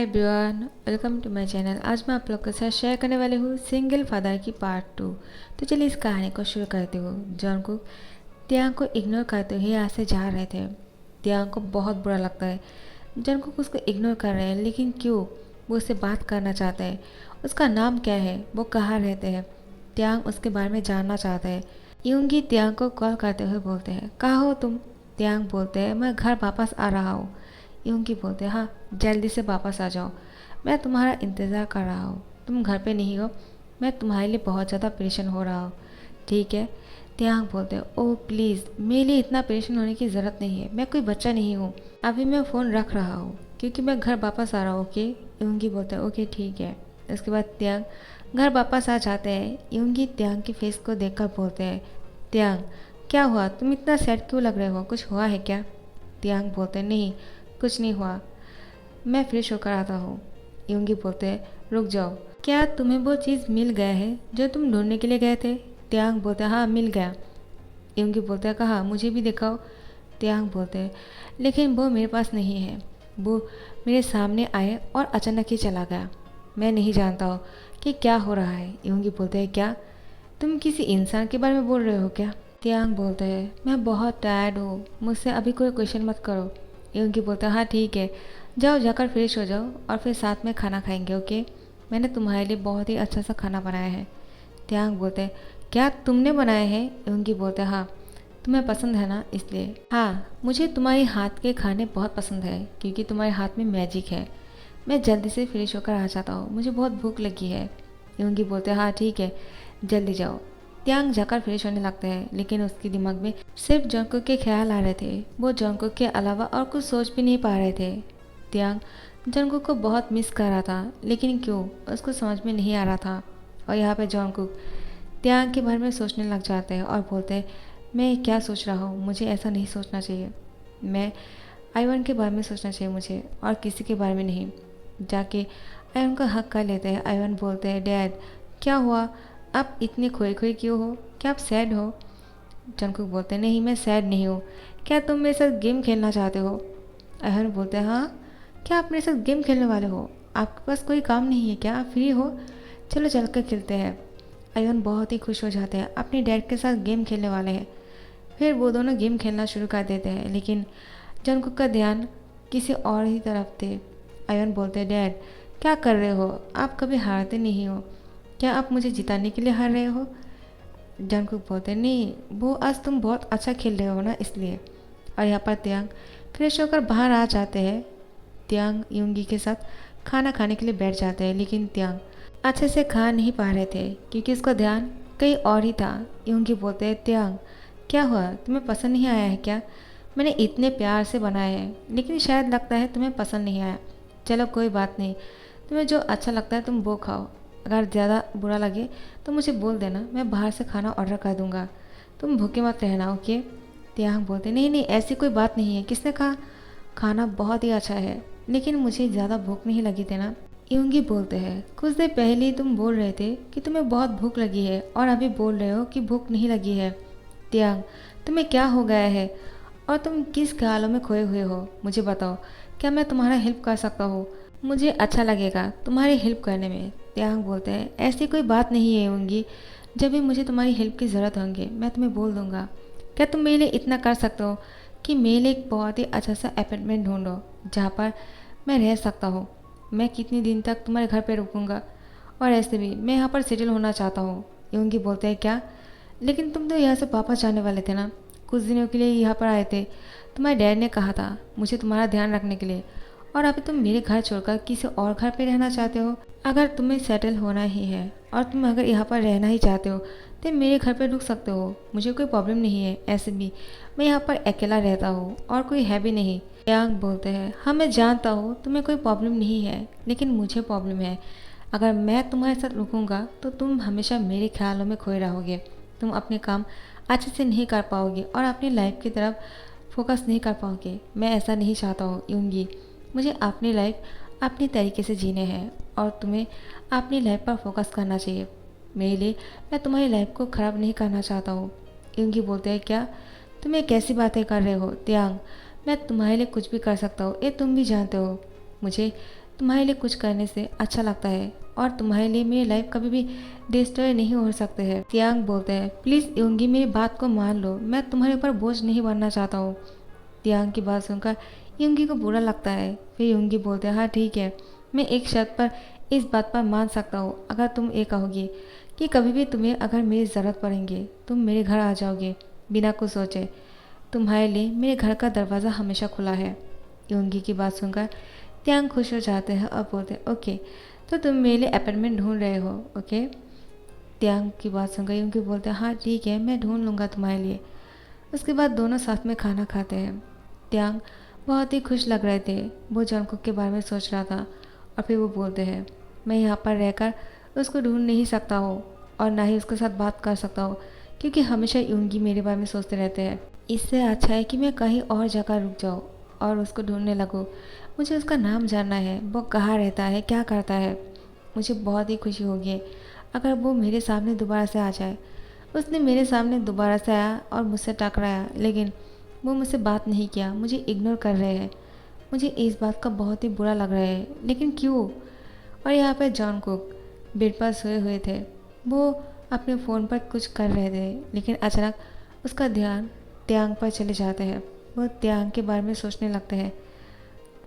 Everyone, welcome to my channel. आज मैं आप लोग के साथ शेयर करने वाली हूँ सिंगल फादर की पार्ट 2। तो चलिए इस कहानी को शुरू करते हुए जॉनकुक तियांग को इग्नोर करते हुए यहाँ से जा रहे थे। तियांग को बहुत बुरा लगता है। जॉनकुक उसको इग्नोर कर रहे हैं, लेकिन क्यों? वो उससे बात करना चाहते हैं। उसका नाम क्या है, वो कहाँ रहते हैं, तियांग उसके बारे में जानना चाहता है। यूंगी तियांग को कॉल करते हुए बोलते हैं, कहाँ हो तुम? तियांग बोलते हैं, मैं घर वापस आ रहा हूँ। यूंगी बोलते हैं, हाँ जल्दी से वापस आ जाओ, मैं तुम्हारा इंतज़ार कर रहा हूँ। तुम घर पे नहीं हो, मैं तुम्हारे लिए बहुत ज़्यादा परेशान हो रहा हूँ। ठीक है। तियांग बोलते हैं, ओह प्लीज़, मेरे लिए इतना परेशान होने की ज़रूरत नहीं है, मैं कोई बच्चा नहीं हूँ। अभी मैं फ़ोन रख रहा हूँ क्योंकि मैं घर वापस आ रहा हूँ। ओके। यूंगी बोलते हैं, ओके ठीक है। उसके बाद तियांग घर वापस आ जाते हैं। यूंगी तियांग की फेस को देखकर बोलते हैं, तियांग क्या हुआ, तुम इतना सैड क्यों लग रहे हो, कुछ हुआ है क्या? तियांग बोलते हैं, नहीं कुछ नहीं हुआ, मैं फ्रेश होकर आता हूँ। यूंगी बोलते हैं, रुक जाओ, क्या तुम्हें वो चीज़ मिल गया है जो तुम ढूंढने के लिए गए थे? तियांग बोलते हैं, हाँ मिल गया। यूंगी बोलते हैं, कहाँ, मुझे भी दिखाओ। तियांग बोलते हैं, लेकिन वो मेरे पास नहीं है, वो मेरे सामने आए और अचानक ही चला गया। मैं नहीं जानता हूँ कि क्या हो रहा है। यूंगी बोलते हैं, क्या तुम किसी इंसान के बारे में बोल रहे हो क्या? तियांग बोलते हैं, मैं बहुत टायर्ड हूँ, मुझसे अभी कोई क्वेश्चन मत करो। यूंगी बोलते हैं, हाँ ठीक है, जाओ जाकर फ्रेश हो जाओ और फिर साथ में खाना खाएंगे। ओके, मैंने तुम्हारे लिए बहुत ही अच्छा सा खाना बनाया है। तियांग बोलते हैं, क्या तुमने बनाया है? यूंगी बोलते हैं, हाँ तुम्हें पसंद है ना इसलिए। हाँ मुझे तुम्हारे हाथ के खाने बहुत पसंद है क्योंकि तुम्हारे हाथ में मैजिक है। मैं जल्दी से फ्रेश होकर आ जाता हूँ, मुझे बहुत भूख लगी है। यूंगी बोलते हैं, हाँ ठीक है, जल्दी जाओ। तियांग जाकर फ्रेश होने लगते हैं, लेकिन उसके दिमाग में सिर्फ जंगकुक के ख्याल आ रहे थे। वो जंगकुक के अलावा और कुछ सोच भी नहीं पा रहे थे। तियांग जंगकुक को बहुत मिस कर रहा था, लेकिन क्यों उसको समझ में नहीं आ रहा था। और यहाँ पे जंगकुक तियांग के बारे में सोचने लग जाते हैं और बोलते हैं, मैं क्या सोच रहा हूँ, मुझे ऐसा नहीं सोचना चाहिए। मैं आईवन के बारे में सोचना चाहिए मुझे, और किसी के बारे में नहीं। जाके आयन का हक कर लेते हैं। आयन बोलते हैं, डैड क्या हुआ, आप इतने खोए खोए क्यों हो, क्या आप सैड हो? जंगकुक बोलते हैं, नहीं मैं सैड नहीं हूँ, क्या तुम मेरे साथ गेम खेलना चाहते हो? आयन बोलते हैं, हाँ क्या आप मेरे साथ गेम खेलने वाले हो, आपके पास कोई काम नहीं है क्या, आप फ्री हो, चलो चल कर खेलते हैं। आयन बहुत ही खुश हो जाते हैं, अपने डैड के साथ गेम खेलने वाले हैं। फिर वो दोनों गेम खेलना शुरू कर देते हैं, लेकिन जंगकुक का ध्यान किसी और ही तरफ थे। आयन बोलते हैं, डैड क्या कर रहे हो, आप कभी हारते नहीं हो, क्या आप मुझे जिताने के लिए हार रहे हो? जंगकुक बोलते हैं, नहीं वो आज तुम बहुत अच्छा खेल रहे हो ना इसलिए। और यहाँ पर तियांग फ्रेश होकर बाहर आ जाते हैं। तियांग यूंगी के साथ खाना खाने के लिए बैठ जाते हैं, लेकिन तियांग अच्छे से खा नहीं पा रहे थे क्योंकि उसका ध्यान कहीं और ही था। यूंगी बोलते हैं, तियांग क्या हुआ, तुम्हें पसंद नहीं आया है क्या? मैंने इतने प्यार से बनाया है, लेकिन शायद लगता है तुम्हें पसंद नहीं आया। चलो कोई बात नहीं, तुम्हें जो अच्छा लगता है तुम वो खाओ, अगर ज़्यादा बुरा लगे तो मुझे बोल देना, मैं बाहर से खाना ऑर्डर कर दूंगा, तुम भूखे मत रहना। ओके। तियांग बोलते, नहीं नहीं ऐसी कोई बात नहीं है, किसने कहा, खाना बहुत ही अच्छा है, लेकिन मुझे ज़्यादा भूख नहीं लगी थी ना। यूंगी बोलते हैं, कुछ देर पहले ही तुम बोल रहे थे कि तुम्हें बहुत भूख लगी है और अभी बोल रहे हो कि भूख नहीं लगी है। तियांग तुम्हें क्या हो गया है और तुम किस ख्यालों में खोए हुए हो, मुझे बताओ, क्या मैं तुम्हारा हेल्प कर सकता हूँ? मुझे अच्छा लगेगा तुम्हारी हेल्प करने में। तियांग बोलते हैं, ऐसी कोई बात नहीं है यूंगी, जब भी मुझे तुम्हारी हेल्प की ज़रूरत होगी मैं तुम्हें बोल दूंगा। क्या तुम मेरे लिए इतना कर सकते हो कि मेरे लिए एक बहुत ही अच्छा सा अपार्टमेंट ढूंढो जहाँ पर मैं रह सकता हूँ? मैं कितने दिन तक तुम्हारे घर पे रुकूंगा, और ऐसे भी मैं यहाँ पर सेटल होना चाहता हूँ। यूंगी बोलते हैं, क्या, लेकिन तुम तो यहाँ से वापस जाने वाले थे ना, कुछ दिनों के लिए यहाँ पर आए थे, तुम्हारे डैड ने कहा था मुझे तुम्हारा ध्यान रखने के लिए, और अभी तुम मेरे घर छोड़कर किसी और घर पे रहना चाहते हो। अगर तुम्हें सेटल होना ही है और तुम अगर यहाँ पर रहना ही चाहते हो तो मेरे घर पे रुक सकते हो, मुझे कोई प्रॉब्लम नहीं है। ऐसे भी मैं यहाँ पर अकेला रहता हूँ और कोई है भी नहीं। यांग बोलते हैं, हाँ मैं जानता हूँ तुम्हें कोई प्रॉब्लम नहीं है, लेकिन मुझे प्रॉब्लम है। अगर मैं तुम्हारे साथ रुकूंगा तो तुम हमेशा मेरे ख्यालों में खोए रहोगे, तुम अपने काम अच्छे से नहीं कर पाओगे और अपनी लाइफ की तरफ फोकस नहीं कर पाओगे। मैं ऐसा नहीं चाहता हूँ यूंगी, मुझे अपनी लाइफ अपनी तरीके से जीने हैं और तुम्हें अपनी लाइफ पर फोकस करना चाहिए। मेरे लिए मैं तुम्हारी लाइफ को ख़राब नहीं करना चाहता हूँ। यूंगी बोलते हैं, क्या तुम कैसी बातें कर रहे हो तियांग, मैं तुम्हारे लिए कुछ भी कर सकता हूँ, ये तुम भी जानते हो। मुझे तुम्हारे लिए कुछ करने से अच्छा लगता है और तुम्हारे लिए मेरी लाइफ कभी भी डिस्ट्रॉय नहीं हो सकते हैं। तियांग बोलते हैं, प्लीज़ योंगी मेरी बात को मान लो, मैं तुम्हारे ऊपर बोझ नहीं बनना चाहता हूँ। तियांग की बात सुनकर योंगी को बुरा लगता है। फिर योंगी बोलते हैं, हाँ ठीक है, मैं एक शर्त पर इस बात पर मान सकता हूँ, अगर तुम ये कहोगे कि कभी भी तुम्हें अगर मेरी ज़रूरत पड़ेंगे तुम मेरे घर आ जाओगे बिना कुछ सोचे। तुम्हारे लिए मेरे घर का दरवाज़ा हमेशा खुला है। योंगी की बात सुनकर त्यांग खुश हो जाते हैं और बोलते हैं, ओके तो तुम मेरे लिए अपार्टमेंट ढूंढ रहे हो, ओके। त्यांग की बात सुनकर योंगी बोलते हैं, हाँ ठीक है, मैं ढूंढ लूँगा तुम्हारे लिए। उसके बाद दोनों साथ में खाना खाते हैं। त्यांग बहुत ही खुश लग रहे थे, वो जंगकुक के बारे में सोच रहा था। और फिर वो बोलते हैं, मैं यहाँ पर रहकर उसको ढूंढ नहीं सकता हूँ और ना ही उसके साथ बात कर सकता हूँ, क्योंकि हमेशा योंगी मेरे बारे में सोचते रहते हैं। इससे अच्छा है कि मैं कहीं और जगह रुक जाऊँ और उसको ढूंढने लगूँ। मुझे उसका नाम जानना है, वो कहाँ रहता है, क्या करता है। मुझे बहुत ही खुशी होगी अगर वो मेरे सामने दोबारा से आ जाए। उसने मेरे सामने दोबारा से आया और मुझसे टकराया, लेकिन वो मुझसे बात नहीं किया, मुझे इग्नोर कर रहे हैं। मुझे इस बात का बहुत ही बुरा लग रहा है, लेकिन क्यों। और यहाँ पर जंगकुक बेड पर सोए हुए थे। वो अपने फ़ोन पर कुछ कर रहे थे, लेकिन अचानक उसका ध्यान त्यांग पर चले जाते हैं। वो त्यांग के बारे में सोचने लगते हैं,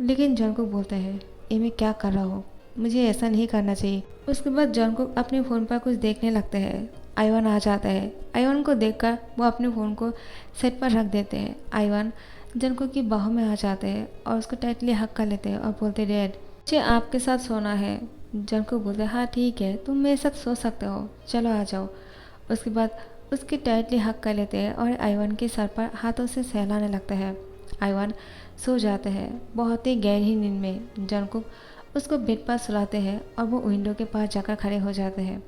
लेकिन जंगकुक बोलते हैं, ये मैं क्या कर रहा हूँ, मुझे ऐसा नहीं करना चाहिए। उसके बाद जंगकुक अपने फ़ोन पर कुछ देखने लगते हैं। आइवान आ जाता है। आइवान को देखकर वो अपने फ़ोन को सेट पर रख देते हैं। आइवान जंगकुक की बाहों में आ जाते हैं और उसको टाइटली हक कर लेते हैं और बोलते, डैड मुझे आपके साथ सोना है। जंगकुक बोलते, हाँ ठीक है, तुम मेरे साथ सो सकते हो, चलो आ जाओ। उसके बाद उसकी टाइटली हक कर लेते हैं और आइवान के सर पर हाथों से सहलाने लगते हैं। आइवान सो जाते हैं बहुत ही गहरी नींद में। जंगकुक उसको बेड पर सुलाते हैं और वो विंडो के पास जाकर खड़े हो जाते हैं।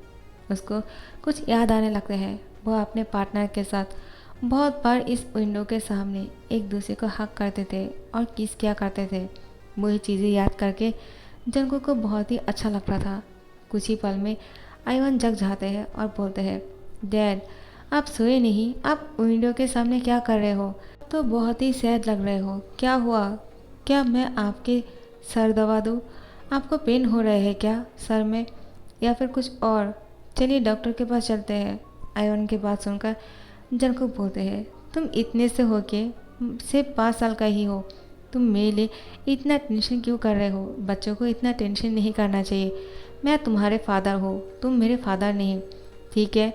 उसको कुछ याद आने लगते हैं। वो अपने पार्टनर के साथ बहुत बार इस विंडो के सामने एक दूसरे को हक करते थे और किस किया करते थे। वही चीज़ें याद करके जंगकुक को बहुत ही अच्छा लग रहा था। कुछ ही पल में आइवान जग जाते हैं और बोलते हैं, डैड आप सोए नहीं, आप विंडो के सामने क्या कर रहे हो, तो बहुत ही सैड लग रहे हो, क्या हुआ, क्या मैं आपके सर दबा दूँ, आपको पेन हो रहे हैं क्या सर में, या फिर कुछ और, चलिए डॉक्टर के पास चलते हैं। आइवान की बात सुनकर जंगकुक बोलते हैं, तुम इतने से हो के सिर्फ 5 साल का ही हो, तुम मेरे लिए इतना टेंशन क्यों कर रहे हो। बच्चों को इतना टेंशन नहीं करना चाहिए। मैं तुम्हारे फादर हो, तुम मेरे फादर नहीं, ठीक है।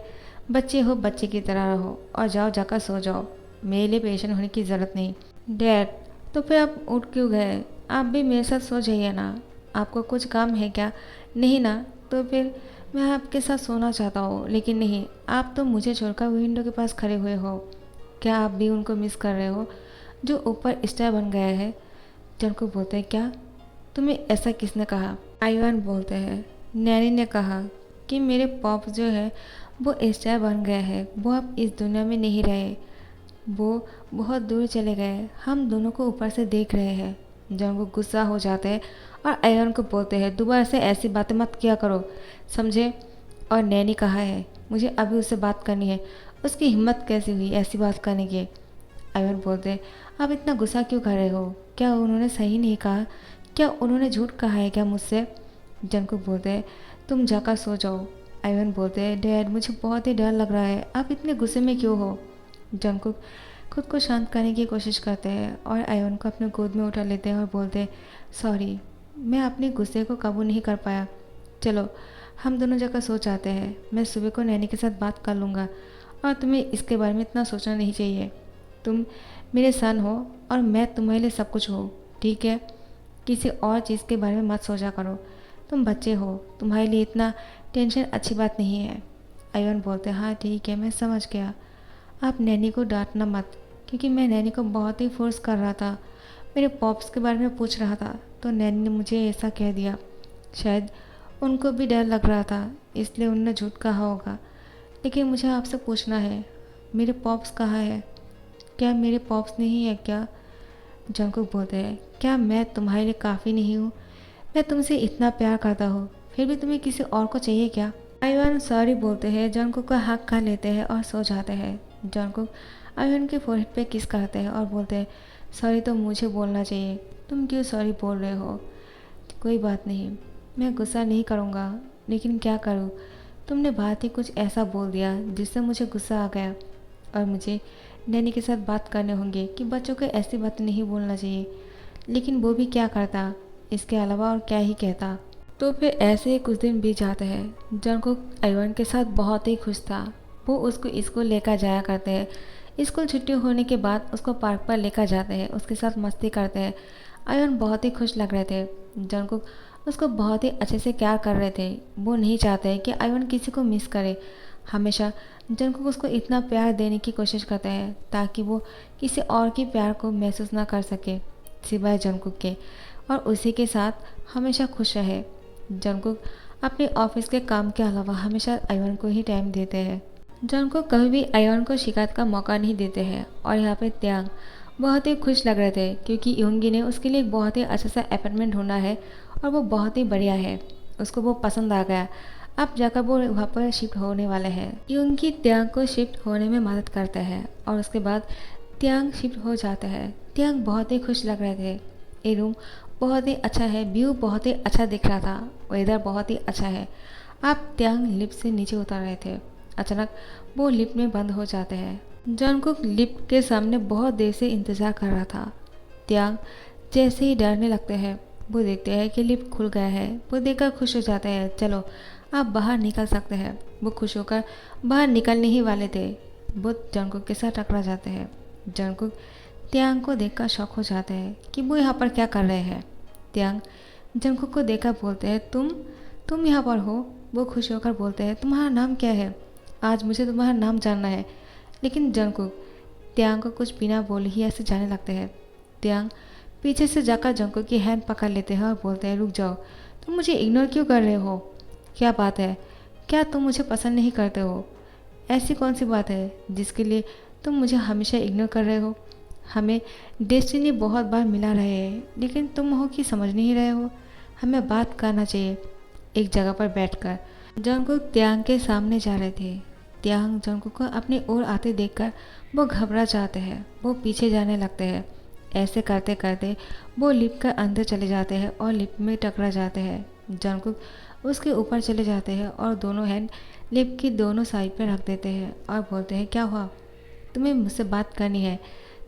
बच्चे हो, बच्चे की तरह रहो और जाओ जाकर सो जाओ, मेरे लिए पेशेंट होने की ज़रूरत नहीं। डैड तो फिर आप उठ क्यों गए, आप भी मेरे साथ सो जाइए ना, आपको कुछ काम है क्या। नहीं ना, तो फिर मैं आपके साथ सोना चाहता हूँ, लेकिन नहीं, आप तो मुझे छोड़कर विंडो के पास खड़े हुए हो। क्या आप भी उनको मिस कर रहे हो जो ऊपर स्टार बन गया है। जंगकुक बोलते हैं, क्या तुम्हें ऐसा किसने कहा। आइवान बोलते हैं, नैनी ने कहा कि मेरे पॉप जो है वो स्टार बन गए हैं, वो अब इस दुनिया में नहीं रहे, वो बहुत दूर चले गए, हम दोनों को ऊपर से देख रहे हैं। जंगकुक गुस्सा हो जाते हैं और आइवान को बोलते हैं, दोबारा से ऐसी बातें मत किया करो, समझे। और नैनी कहा है मुझे अभी उससे बात करनी है, उसकी हिम्मत कैसी हुई ऐसी बात करने की। आइवान बोलते हैं, आप इतना गुस्सा क्यों कर रहे हो, क्या उन्होंने सही नहीं कहा, क्या उन्होंने झूठ कहा है क्या मुझसे। जंगकुक बोलते हैं, तुम जाकर सो जाओ। आइवान बोलते हैं, डैड मुझे बहुत ही डर लग रहा है, आप इतने गुस्से में क्यों हो। जंगकुक खुद को शांत करने की कोशिश करते हैं और आइवान को अपने गोद में उठा लेते हैं और बोलते हैं, सॉरी, मैं अपने गुस्से को काबू नहीं कर पाया, चलो हम दोनों जगह सो जाते हैं, मैं सुबह को नैनी के साथ बात कर लूँगा और तुम्हें इसके बारे में इतना सोचना नहीं चाहिए। तुम मेरे सन हो और मैं तुम्हारे लिए सब कुछ हूँ, ठीक है। किसी और चीज़ के बारे में मत सोचा करो, तुम बच्चे हो, तुम्हारे लिए इतना टेंशन अच्छी बात नहीं है। आइवान बोलते हैं, हाँ ठीक है, मैं समझ गया, आप नैनी को डांटना मत, क्योंकि मैं नैनी को बहुत ही फोर्स कर रहा था, मेरे पॉप्स के बारे में पूछ रहा था, तो नैनी ने मुझे ऐसा कह दिया। शायद उनको भी डर लग रहा था, इसलिए उन्होंने झूठ कहा होगा। लेकिन मुझे आपसे पूछना है, मेरे पॉप्स कहाँ है, क्या मेरे पॉप्स नहीं है क्या। जंगकुक बोलते हैं, क्या मैं तुम्हारे लिए काफ़ी नहीं हूँ, मैं तुमसे इतना प्यार करता हूँ, फिर भी तुम्हें किसी और को चाहिए क्या। आइवान सॉरी बोलते हैं, जंगकुक का हक खा लेते हैं और सो जाते हैं। जंगकुक आइवान के फोrehead पे किस करते हैं और बोलते हैं, सॉरी तो मुझे बोलना चाहिए, तुम क्यों सॉरी बोल रहे हो। कोई बात नहीं, मैं गुस्सा नहीं करूँगा, लेकिन क्या करूँ, तुमने बात ही कुछ ऐसा बोल दिया जिससे मुझे गुस्सा आ गया और मुझे डैनी के साथ बात करने होंगे कि बच्चों को ऐसी बात नहीं बोलना चाहिए। लेकिन वो भी क्या करता, इसके अलावा और क्या ही कहता। तो फिर ऐसे ही कुछ दिन बीत जाते हैं। जंगकुक आयवन के साथ बहुत ही खुश था। वो उसको स्कूल लेकर जाया करते हैं। स्कूल छुट्टी होने के बाद उसको पार्क पर लेकर जाते हैं, उसके साथ मस्ती करते हैं। आयवन बहुत ही खुश लग रहे थे। जंगकुक उसको बहुत ही अच्छे से प्यार कर रहे थे। वो नहीं चाहते कि आयवन किसी को मिस करे। हमेशा जंगकुक उसको इतना प्यार देने की कोशिश करते हैं ताकि वो किसी और के प्यार को महसूस ना कर सके सिवाय जंगकुक के, और उसी के साथ हमेशा खुश रहे। जंगकुक अपने ऑफिस के काम के अलावा हमेशा आयवन को ही टाइम देते हैं। जंगकुक कभी भी आयवन को शिकायत का मौका नहीं देते हैं। और यहाँ पे त्यांग बहुत ही खुश लग रहे थे क्योंकि योंगी ने उसके लिए एक बहुत ही अच्छा सा अपार्टमेंट ढूंढा है और वो बहुत ही बढ़िया है। उसको वो पसंद आ गया। अब जाकर वो वहाँ पर शिफ्ट होने वाले हैं। योंगी त्यांग को शिफ्ट होने में मदद करता है और उसके बाद त्यांग शिफ्ट हो जाता है। त्यांग बहुत ही खुश लग रहे थे। ये रूम बहुत ही अच्छा है, व्यू बहुत ही अच्छा दिख रहा था, वेदर बहुत ही अच्छा है। अब त्यांग लिफ्ट से नीचे उतर रहे थे। अचानक वो लिफ्ट में बंद हो जाते हैं। जंगकुक लिफ्ट के सामने बहुत देर से इंतज़ार कर रहा था। त्यांग जैसे ही डरने लगते हैं, वो देखते हैं कि लिफ्ट खुल गया है। वो देखकर खुश हो जाते हैं, चलो आप बाहर निकल सकते हैं। वो खुश होकर बाहर निकलने ही वाले थे, वो जंगकुक के साथ टकरा जाते हैं। जंगकुक त्यांग को देखकर शॉक हो जाते हैं कि वो यहाँ पर क्या कर रहे हैं। त्यांग जंगकुक को देखकर बोलते हैं, तुम यहाँ पर हो। वो खुश होकर बोलते हैं, तुम्हारा नाम क्या है? आज मुझे तुम्हारा नाम जानना है। लेकिन जंगकुक त्यांग को कुछ बिना बोले ही ऐसे जाने लगते हैं। त्यांग पीछे से जाकर जंगकुक की हैंड पकड़ लेते हैं और बोलते हैं, रुक जाओ, तुम मुझे इग्नोर क्यों कर रहे हो? क्या बात है, क्या तुम मुझे पसंद नहीं करते हो? ऐसी कौन सी बात है जिसके लिए तुम मुझे हमेशा इग्नोर कर रहे हो? हमें डेस्टिनी बहुत बार मिला रहे हैं, लेकिन तुम हो कि समझ नहीं रहे हो। हमें बात करना चाहिए एक जगह पर बैठकर। जंगकुक त्यांग के सामने जा रहे थे। त्यांग जंगकुक को अपनी ओर आते देखकर वो घबरा जाते हैं। वो पीछे जाने लगते हैं। ऐसे करते करते वो लिफ्ट के अंदर चले जाते हैं और लिफ्ट में टकरा जाते हैं। जंगकुक उसके ऊपर चले जाते हैं और दोनों हैंड लिफ्ट की दोनों साइड पर रख देते हैं और बोलते हैं, क्या हुआ? तुम्हें मुझसे बात करनी है?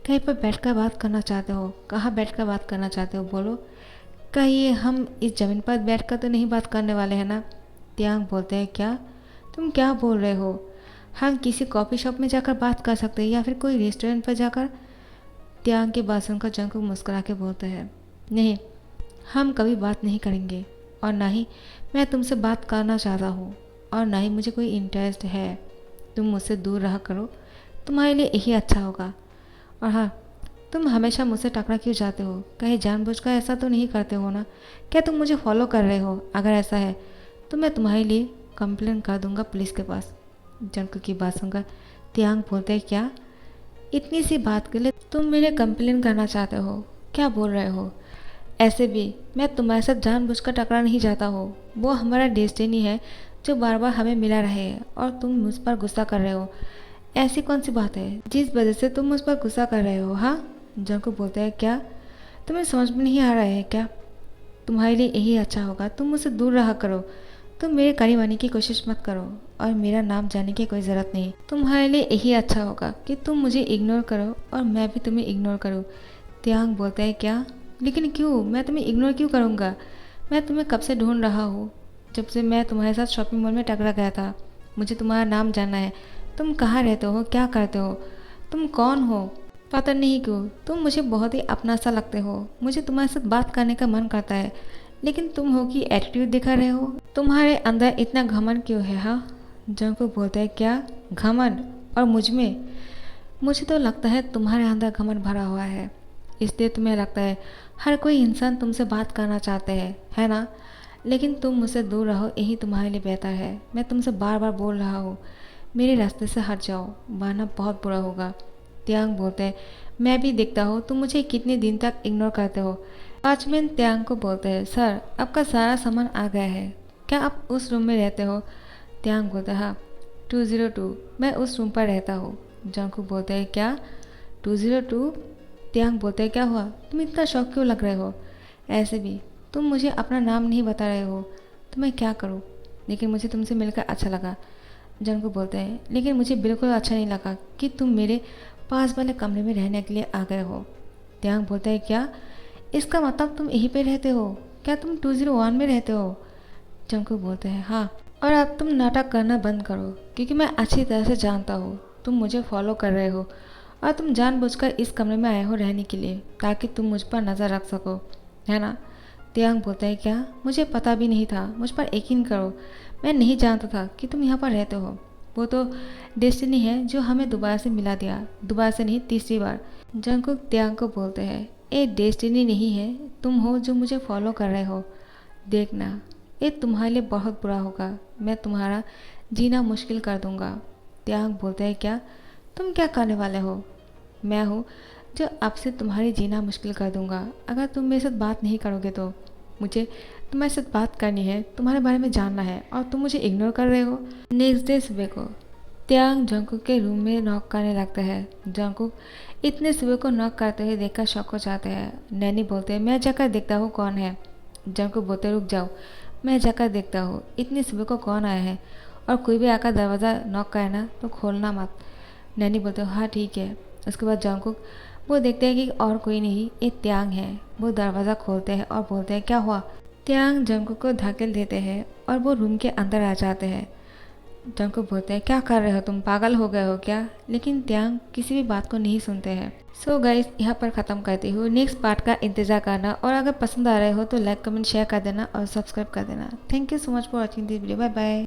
कहीं पर बैठकर बात करना चाहते हो? कहाँ बैठकर बात करना चाहते हो, बोलो। कहिए, हम इस ज़मीन पर बैठकर तो नहीं बात करने वाले हैं ना? त्यांग बोलते हैं, क्या तुम क्या बोल रहे हो? हम किसी कॉफ़ी शॉप में जाकर बात कर सकते हैं या फिर कोई रेस्टोरेंट पर जाकर। त्यांग की बात सुनकर जंगकुक मुस्कुरा के बोलते हैं, नहीं, हम कभी बात नहीं करेंगे और ना ही मैं तुमसे बात करना चाहता हूँ और ना ही मुझे कोई इंटरेस्ट है। तुम मुझसे दूर रहा करो, तुम्हारे लिए यही अच्छा होगा। और हाँ, तुम हमेशा मुझसे टकरा क्यों जाते हो? कहीं जानबूझकर ऐसा तो नहीं करते हो ना? क्या तुम मुझे फॉलो कर रहे हो? अगर ऐसा है तो मैं तुम्हारे लिए कंप्लेन कर दूंगा पुलिस के पास। जंगकुक की बात सुनकर त्यांग बोलते हैं, क्या इतनी सी बात के लिए तुम मेरे कंप्लेन करना चाहते हो? क्या बोल रहे हो? ऐसे भी मैं तुम्हारे साथ जानबूझकर टकरा नहीं जाता हो। वो हमारा डेस्टिनी है जो बार बार हमें मिला रहे और तुम मुझ पर गुस्सा कर रहे हो। ऐसी कौन सी बात है जिस वजह से तुम मुझ पर गुस्सा कर रहे हो? हाँ, जंगकुक बोलते हैं, क्या तुम्हें समझ में नहीं आ रहा है क्या? तुम्हारे लिए यही अच्छा होगा, तुम मुझसे दूर रहा करो। तुम मेरे करीब आने की कोशिश मत करो और मेरा नाम जानने की कोई ज़रूरत नहीं। तुम्हारे लिए यही अच्छा होगा कि तुम मुझे इग्नोर करो और मैं भी तुम्हें इग्नोर करूँ। त्यांग बोलता है, क्या? लेकिन क्यों? मैं तुम्हें इग्नोर क्यों करूँगा? मैं तुम्हें कब से ढूंढ रहा हूँ, जब से मैं तुम्हारे साथ शॉपिंग मॉल में टकरा गया था। मुझे तुम्हारा नाम जानना है। तुम कहाँ रहते हो? क्या करते हो? तुम कौन हो? पता नहीं क्यों तुम मुझे बहुत ही अपना सा लगते हो। मुझे तुम्हारे साथ बात करने का मन करता है, लेकिन तुम हो कि एटीट्यूड दिखा रहे हो। तुम्हारे अंदर इतना घमंड क्यों है? हाँ, जंगकुक बोलता है, क्या घमंड? और मुझ में? मुझे तो लगता है तुम्हारे अंदर घमंड भरा हुआ है, इसलिए तुम्हें लगता है हर कोई इंसान तुमसे बात करना चाहते हैं, है ना? लेकिन तुम मुझसे दूर रहो, यही तुम्हारे लिए बेहतर है। मैं तुमसे बार बार बोल रहा हूँ, मेरे रास्ते से हट जाओ, वरना बहुत बुरा होगा। त्यांग बोलते हैं, मैं भी देखता हूँ तुम मुझे कितने दिन तक इग्नोर करते हो। वॉचमैन त्यांग को बोलते हैं, सर आपका सारा सामान आ गया है, क्या आप उस रूम में रहते हो? त्यांग बोलता है, हाँ 202, मैं उस रूम पर रहता हूँ। जंगकुक बोलते हैं, क्या 202? त्यांग बोलते हैं, क्या हुआ? तुम इतना शौक क्यों लग रहे हो? ऐसे भी तुम मुझे अपना नाम नहीं बता रहे हो तो मैं क्या करूँ, लेकिन मुझे तुमसे मिलकर अच्छा लगा। जंगकुक बोलते हैं लेकिन मुझे बिल्कुल अच्छा नहीं लगा कि तुम मेरे पास वाले कमरे में रहने के लिए आ गए हो। त्यांग बोलता है क्या, इसका मतलब तुम यहीं पे रहते हो, क्या तुम 201 में रहते हो? जंगकुक बोलते हैं हाँ, और अब तुम नाटक करना बंद करो क्योंकि मैं अच्छी तरह से जानता हूँ तुम मुझे फॉलो कर रहे हो और तुम जानबूझकर इस कमरे में आए हो रहने के लिए ताकि तुम मुझ पर नज़र रख सको, है ना? त्यांग बोलता है क्या, मुझे पता भी नहीं था, मुझ पर यकीन करो, मैं नहीं जानता था कि तुम यहाँ पर रहते हो। वो तो डेस्टिनी है जो हमें दोबारा से मिला दिया, दोबारा से नहीं, तीसरी बार। जंगकुक त्यांग को बोलते हैं ये डेस्टिनी नहीं है, तुम हो जो मुझे फॉलो कर रहे हो। देखना ये तुम्हारे लिए बहुत बुरा होगा, मैं तुम्हारा जीना मुश्किल कर दूंगा। त्यांग बोलते हैं क्या, तुम क्या करने वाले हो? मैं हूँ जो अब से तुम्हारी जीना मुश्किल कर दूंगा अगर तुम मेरे साथ बात नहीं करोगे तो। मुझे तुम्हारे साथ बात करनी है, तुम्हारे बारे में जानना है और तुम मुझे इग्नोर कर रहे हो। नेक्स्ट डे सुबह को त्यांग जंगकुक के रूम में नॉक करने लगता है। जंगकुक इतने सुबह को नॉक करते हुए देखकर शॉक हो जाते हैं। नैनी बोलते हैं मैं जाकर देखता हूँ कौन है। जंगकुक बोलते रुक जाओ, मैं जाकर देखता हूँ इतनी सुबह को कौन आया है, और कोई भी आकर दरवाज़ा नॉक करे ना तो खोलना मत। नैनी बोलते हो हाँ ठीक है। उसके बाद जंगकुक वो देखते हैं कि और कोई नहीं, ये त्यांग है। वो दरवाज़ा खोलते हैं और बोलते हैं क्या हुआ। त्यांग जंगकुक को धकेल देते हैं और वो रूम के अंदर आ जाते हैं। जंगकुक बोलते हैं क्या कर रहे हो तुम, पागल हो गए हो क्या? लेकिन त्यांग किसी भी बात को नहीं सुनते हैं। सो गाइस यहाँ पर ख़त्म करती हूँ, नेक्स्ट पार्ट का इंतज़ार करना, और अगर पसंद आ रहे हो तो लाइक कमेंट शेयर कर देना और सब्सक्राइब कर देना। Thank you so much for watching this video, bye bye.